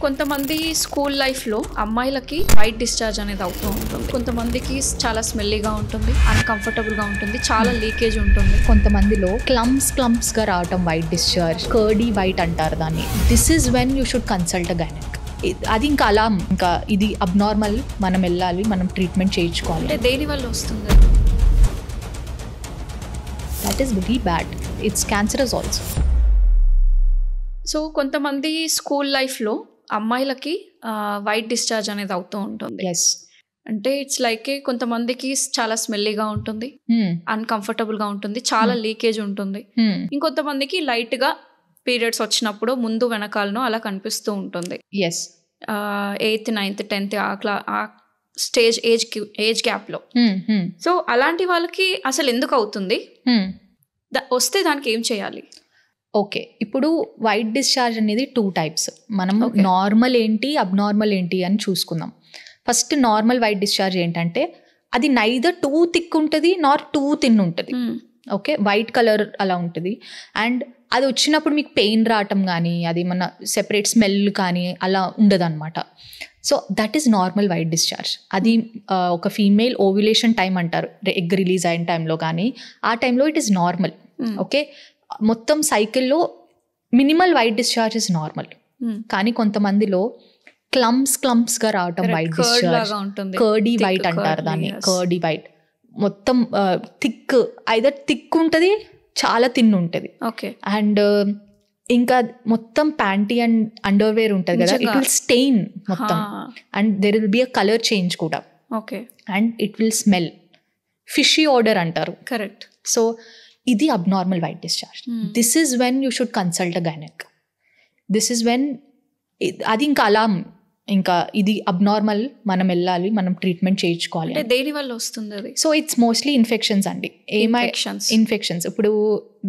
కొంతమంది స్కూల్ లైఫ్లో అమ్మాయిలకి వైట్ డిశ్చార్జ్ అనేది అవుతూ ఉంటుంది. కొంతమందికి చాలా స్మెల్లీగా ఉంటుంది, అన్కంఫర్టబుల్గా ఉంటుంది, చాలా లీకేజ్ ఉంటుంది. కొంతమందిలో క్లమ్స్ గా రావటం వైట్ డిశ్చార్జ్, కర్డీ వైట్ అంటారు దాన్ని. This is when you should consult a gynaec. అది ఇంకా అలా ఇంకా ఇది అబ్నార్మల్, మనం వెళ్ళాలి, మనం ట్రీట్మెంట్ చేయించుకోవాలి. అంటే దేని వల్ల వస్తుంది? That is very bad. It's cancerous also. So కొంతమంది స్కూల్ లైఫ్లో అమ్మాయిలకి వైట్ డిశ్చార్జ్ అనేది అవుతూ ఉంటుంది. ఎస్, అంటే ఇట్స్ లైక్ కొంతమందికి చాలా స్మెల్లీగా ఉంటుంది, అన్కంఫర్టబుల్గా ఉంటుంది, చాలా లీకేజ్ ఉంటుంది. ఇంకొంతమందికి లైట్గా పీరియడ్స్ వచ్చినప్పుడు ముందు వెనకాలను అలా కనిపిస్తూ ఉంటుంది. ఎస్, 8th 9th 10th ఆ స్టేజ్ ఏజ్ గ్యాప్లో. సో అలాంటి వాళ్ళకి అసలు ఎందుకు అవుతుంది, వస్తే దానికి ఏం చేయాలి? ఓకే, ఇప్పుడు వైట్ డిశ్చార్జ్ అనేది 2 types. మనం నార్మల్ ఏంటి, అబ్నార్మల్ ఏంటి అని చూసుకుందాం. ఫస్ట్ నార్మల్ వైట్ డిశ్చార్జ్ ఏంటంటే అది నైదర్ టూ థిక్ ఉంటుంది నార్ టూ థిన్ ఉంటుంది. ఓకే, వైట్ కలర్ అలా ఉంటుంది. అండ్ అది వచ్చినప్పుడు మీకు పెయిన్ రావటం కానీ, అది మన సెపరేట్ స్మెల్ కానీ అలా ఉండదు అనమాట. So that is normal white discharge. అది ఒక ఫీమేల్ ఓవ్యులేషన్ టైం అంటారు, ఎగ్ రిలీజ్ అయిన టైంలో కానీ, ఆ టైంలో ఇట్ ఈస్ నార్మల్. ఓకే, మొత్తం సైకిల్లో minimal white discharge is normal. కానీ కొంతమందిలో క్లమ్స్ గా రావటం వైట్ డిశ్చార్జ్, కర్డీ వైట్ అంటారు దాన్ని. కర్డీ వైట్ మొత్తం థిక్, ఐదర్ థిక్ ఉంటుంది, చాలా థిన్ ఉంటుంది. అండ్ ఇంకా మొత్తం ప్యాంటీ అండ్ అండర్వేర్ ఉంటుంది కదా, ఇట్ విల్ స్టెయిన్ మొత్తం. And there will be a colour change కూడా. And it will smell fishy odour అంటారు. కరెక్ట్. సో ఇది abnormal white discharge. This is when you should consult a gynaec. This is when అది ఇంకా అలా ఇంకా ఇది abnormal, మనం వెళ్ళాలి, మనం ట్రీట్మెంట్ చేయించుకోవాలి. అంటే దేని వల్ల వస్తుంది అది? సో ఇట్స్ మోస్ట్లీ ఇన్ఫెక్షన్స్ అండి. ఇన్ఫెక్షన్స్. ఇప్పుడు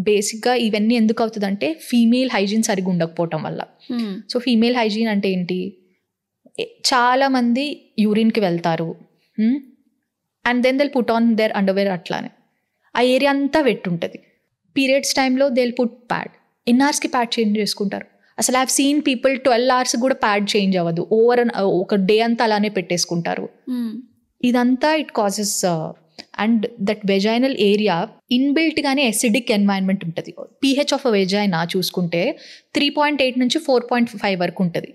బేసిక్గా ఇవన్నీ ఎందుకు అవుతుంది అంటే ఫీమేల్ హైజీన్ సరిగ్గా ఉండకపోవటం వల్ల. సో ఫీమేల్ హైజీన్ అంటే ఏంటి, చాలా మంది యూరిన్కి వెళ్తారు and then they'll put on their underwear, అట్లానే ఆ ఏరియా అంతా వెట్ ఉంటుంది. పీరియడ్స్ టైంలో దేల్ పుట్ ప్యాడ్, ఎన్ని అవర్స్కి ప్యాడ్ చేంజ్ చేసుకుంటారు. అసలు I have seen people 12 hours కూడా ప్యాడ్ చేంజ్ అవ్వదు, ఒక డే అంతా అలానే పెట్టేసుకుంటారు. ఇదంతా it causes. And that vaginal area inbuilt గానే ఎసిడిక్ ఎన్వైరన్మెంట్ ఉంటుంది. pH ఆఫ్ అ వెజైనా చూసుకుంటే 3.8 నుంచి 4.5 వరకు ఉంటుంది.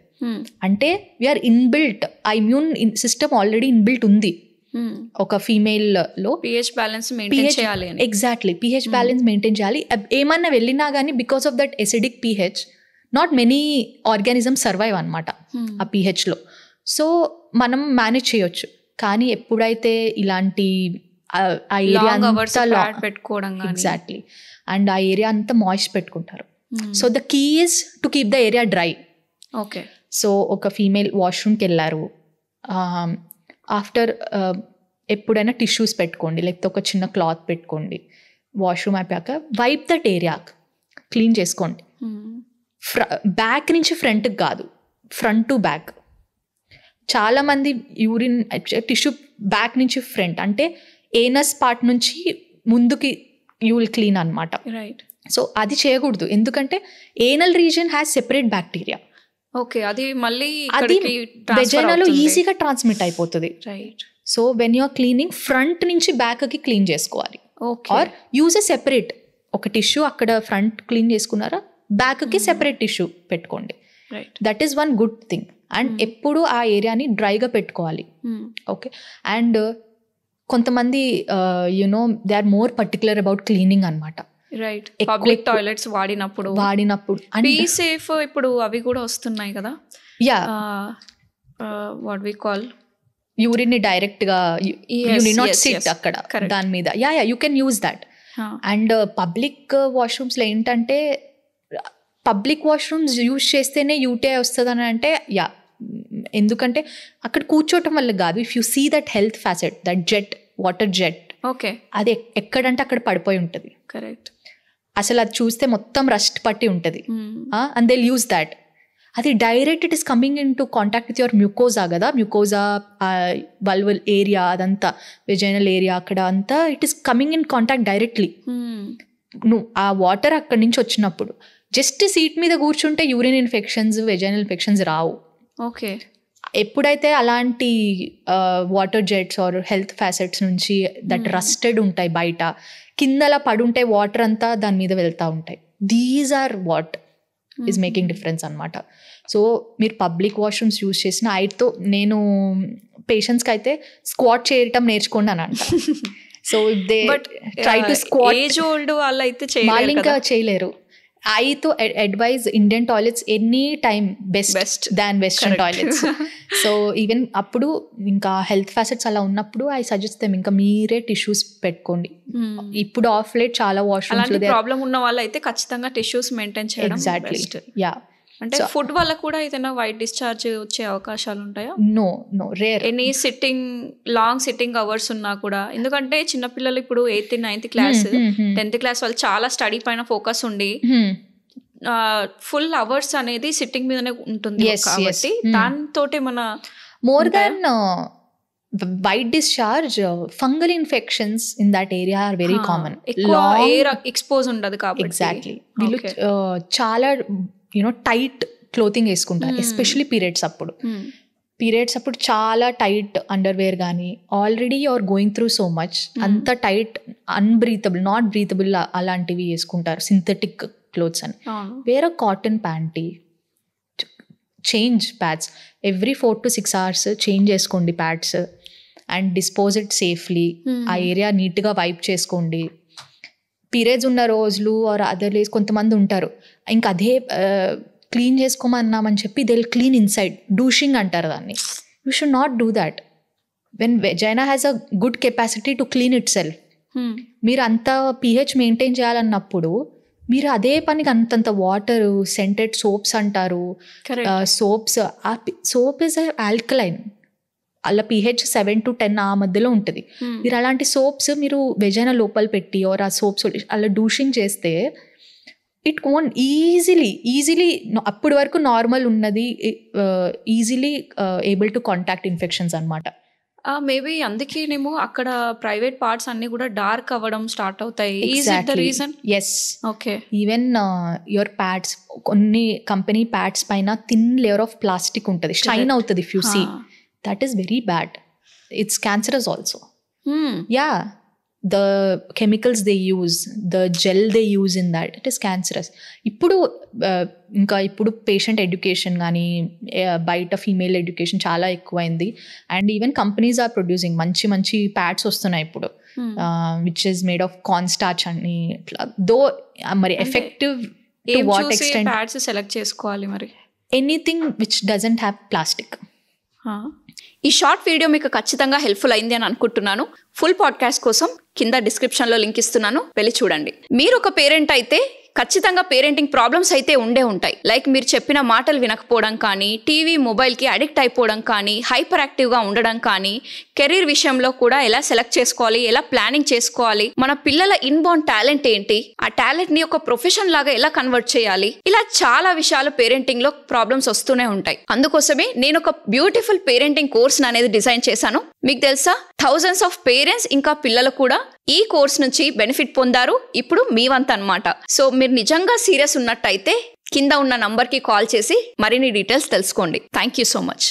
అంటే వీఆర్ ఇన్బిల్ట్, ఆ ఇమ్యూన్ సిస్టమ్ ఆల్రెడీ ఇన్బిల్ట్ ఉంది ఒక ఫీమేల్ లో. pH బ్యాలెన్స్ మెయింటైన్ చేయాలి. ఎగ్జాక్ట్లీ, pH బ్యాలెన్స్ మెయింటైన్ చేయాలి. ఏమన్నా వెళ్ళినా కానీ because of that acidic pH not many organisms survive అనమాట ఆ pH లో. సో మనం మేనేజ్ చేయొచ్చు. కానీ ఎప్పుడైతే ఇలాంటి ఆ ఏరియా అంతా పెట్టుకోవడం, ఎగ్జాక్ట్లీ, అండ్ ఆ ఏరియా అంతా మాయిస్ట్ పెట్టుకుంటారు. So the key is to keep the area dry. Okay, so ఒక ఫీమేల్ వాష్రూమ్కి వెళ్ళారు, ఆఫ్టర్ ఎప్పుడైనా టిష్యూస్ పెట్టుకోండి, లేకపోతే ఒక చిన్న క్లాత్ పెట్టుకోండి. వాష్రూమ్ అయిపోయాక వైప్ దట్ ఏరియా, క్లీన్ చేసుకోండి. బ్యాక్ నుంచి ఫ్రంట్కి కాదు, ఫ్రంట్ టు బ్యాక్. చాలామంది యూరిన్ టిష్యూ బ్యాక్ నుంచి ఫ్రంట్, అంటే ఏనస్ పార్ట్ నుంచి ముందుకి యూ విల్ క్లీన్ అనమాట. రైట్. సో అది చేయకూడదు, ఎందుకంటే anal region has separate bacteria. Okay, అది మళ్ళీ అది వెజైనాలో ఈజీగా ట్రాన్స్మిట్ అయిపోతుంది. Right. So when you're cleaning front నుంచి బ్యాక్కి క్లీన్ చేసుకోవాలి. ఆర్ యూజ్ ఎ సెపరేట్ ఒక టిష్యూ, అక్కడ ఫ్రంట్ క్లీన్ చేసుకున్నారా, బ్యాక్కి సెపరేట్ టిష్యూ పెట్టుకోండి. That is one good thing. And ఎప్పుడు ఆ ఏరియాని డ్రైగా పెట్టుకోవాలి. ఓకే, అండ్ కొంతమంది you know they are more particular about cleaning అనమాట. రైట్. పబ్లిక్ టాయిలెట్స్ వాడినప్పుడు బీ సేఫ్. ఇప్పుడు అవి కూడా వస్తున్నాయి కదా, ya, what we call urine ని డైరెక్ట్ గా యు నీ నాట్ సిట్ అక్కడ దాని మీద. Ya you can use that. And public washrooms లో ఏంటంటే, పబ్లిక్ వాష్రూమ్స్ యూజ్ చేస్తేనే యూటీఐ వస్తుంది అని అంటే, యా, ఎందుకంటే అక్కడ కూర్చోవటం వల్ల కాదు. If you see that health faucet, that jet, water jet, okay, అది ఎక్కడంటే అక్కడ పడిపోయి ఉంటుంది. కరెక్ట్. అసలు అది చూస్తే మొత్తం రస్ట్ పట్టి ఉంటుంది. And they use that. అది direct it is coming into contact with your mucosa కదా, మ్యూకోజా వల్వల్ ఏరియా, అదంతా వెజైనల్ ఏరియా, అక్కడ అంతా it is coming in contact directly. నువ్వు ఆ వాటర్ అక్కడి నుంచి వచ్చినప్పుడు జస్ట్ సీట్ మీద కూర్చుంటే యూరిన్ ఇన్ఫెక్షన్స్, వెజైనల్ ఇన్ఫెక్షన్స్ రావు. ఓకే. ఎప్పుడైతే అలాంటి water jets or health faucets నుంచి దట్ రస్టెడ్ ఉంటాయి బయట, కిందలా పడుంటే వాటర్ అంతా దాని మీద వెళ్తూ ఉంటాయి. These are what is making difference అనమాట. సో మీరు పబ్లిక్ వాష్రూమ్స్ యూజ్ చేసిన ఐతో నేను పేషెంట్స్కి అయితే స్క్వాట్ చేయటం నేర్చుకోండి అని అంట. So if they try to squat, age old వాళ్ళు అయితే వాళ్ళు ఇంకా చేయలేరు. ఐతో advise Indian toilets any time best than western toilets. So even అప్పుడు ఇంకా హెల్త్ ఫ్యాసెట్స్ అలా ఉన్నప్పుడు ఐ సజెస్ట్ దెమ్ ఇంకా మీరే టిష్యూస్ పెట్టుకోండి. ఇప్పుడు ఆఫ్ లేట్ చాలా వాష్రూమ్స్ ప్రాబ్లం ఉన్న వాళ్ళు అయితే ఖచ్చితంగా టిష్యూస్ మెయింటైన్ చేయడం. ఎగ్జాక్ట్లీ. యా. అంటే ఫుడ్ వల్ల కూడా ఏదైనా వైట్ డిశ్చార్జ్ వచ్చే అవకాశాలు ఉంటాయా? No rare. Any long sitting hours ఉన్నా కూడా, ఎందుకంటే చిన్నపిల్లలు ఇప్పుడు 8th 9th class 10th class వాళ్ళు చాలా స్టడీ పైన ఫోకస్ ఉండి ఫుల్ అవర్స్ అనేది సిట్టింగ్ మీదనే ఉంటుంది కాబట్టి దాంతో మన more than white discharge fungal infections in that area are very common. Air expose ఉండదు కాబట్టి. ఎగ్జాక్ట్లీ. వీళ్ళు చాలా టైట్ క్లోతింగ్ వేసుకుంటారు, ఎస్పెషలీ పీరియడ్స్ అప్పుడు. పీరియడ్స్ అప్పుడు చాలా టైట్ అండర్వేర్ కానీ, already you're going through so much, అంత టైట్ అన్బ్రీతబుల్ నాట్ బ్రీతబుల్ అలాంటివి వేసుకుంటారు, సింథటిక్ క్లోత్స్ అని. వేరే cotton panty, change pads every 4 to 6 hours change చేసుకోండి pads and dispose it safely. ఆ ఏరియా నీట్గా వైప్ చేసుకోండి. పీరియడ్స్ ఉన్న రోజులు ఆర్ అదర్ డేస్ కొంతమంది ఉంటారు ఇంకా అదే క్లీన్ చేసుకోమన్నామని చెప్పి దే విల్ క్లీన్ ఇన్సైడ్, డూషింగ్ అంటారు దాన్ని. You should not do that when vagina has a good capacity to clean it self. మీరు అంత pH మెయింటైన్ చేయాలన్నప్పుడు మీరు అదే పనికి అంతంత వాటర్, సెంటెడ్ సోప్స్ అంటారు, సోప్స్. సోప్ ఇస్ ఆల్కలైన్, అలా pH 7 to 10 ఆ మధ్యలో ఉంటుంది. మీరు అలాంటి సోప్స్ మీరు వెజైనా లోపల పెట్టి ఆర్ ఆ సోప్స్ అలా డూషింగ్ చేస్తే ఇట్ వోంట్ ఈజీలీ అప్పటి వరకు నార్మల్ ఉన్నది easily able to contact infections అనమాట. మేబీ అందుకేనేమో అక్కడ ప్రైవేట్ పార్ట్స్ అన్ని కూడా డార్క్ అవ్వడం స్టార్ట్ అవుతాయి. Yes. Okay. Even your pads, కొన్ని కంపెనీ ప్యాడ్స్ పైన థిన్ లేయర్ ఆఫ్ ప్లాస్టిక్ ఉంటుంది, షైన్ అవుతుంది if you see. That is very bad. It's cancerous also. Yeah. The chemicals they use, the gel they use in that, it is cancerous. ఇప్పుడు patient education కానీ బయట female education చాలా ఎక్కువైంది. And even companies are producing మంచి pads వస్తున్నాయి ఇప్పుడు, which is made of corn starch అని. Though మరి effective to what extent pads select చేసుకోవాలి మరి? Anything which doesn't have plastic. ఈ షార్ట్ వీడియో మీకు ఖచ్చితంగా హెల్ప్ఫుల్ అయింది అని అనుకుంటున్నాను. ఫుల్ పాడ్కాస్ట్ కోసం కింద డిస్క్రిప్షన్లో లింక్ ఇస్తున్నాను, వెళ్ళి చూడండి. మీరు ఒక పేరెంట్ అయితే ఖచ్చితంగా పేరెంటింగ్ ప్రాబ్లమ్స్ అయితే ఉండే ఉంటాయి. లైక్ మీరు చెప్పిన మాటలు వినకపోవడం కానీ, టీవీ మొబైల్కి అడిక్ట్ అయిపోవడం కానీ, హైపర్ యాక్టివ్గా ఉండడం కానీ, కెరీర్ విషయంలో కూడా ఎలా సెలెక్ట్ చేసుకోవాలి, ఎలా ప్లానింగ్ చేసుకోవాలి, మన పిల్లల ఇన్బోర్న్ టాలెంట్ ఏంటి, ఆ టాలెంట్ని ఒక ప్రొఫెషన్ లాగా ఎలా కన్వర్ట్ చేయాలి, ఇలా చాలా విషయాలు పేరెంటింగ్లో ప్రాబ్లమ్స్ వస్తూనే ఉంటాయి. అందుకోసమే నేను ఒక బ్యూటిఫుల్ పేరెంటింగ్ కోర్స్ అనేది డిజైన్ చేశాను. మీకు తెలుసా, thousands ఆఫ్ పేరెంట్స్ ఇంకా పిల్లలు కూడా ఈ కోర్స్ నుంచి బెనిఫిట్ పొందారు. ఇప్పుడు మీ వంత అన్నమాట. సో మీరు నిజంగా సీరియస్ ఉన్నట్టయితే కింద ఉన్న నంబర్కి కాల్ చేసి మరిన్ని డీటెయిల్స్ తెలుసుకోండి. Thank you so much.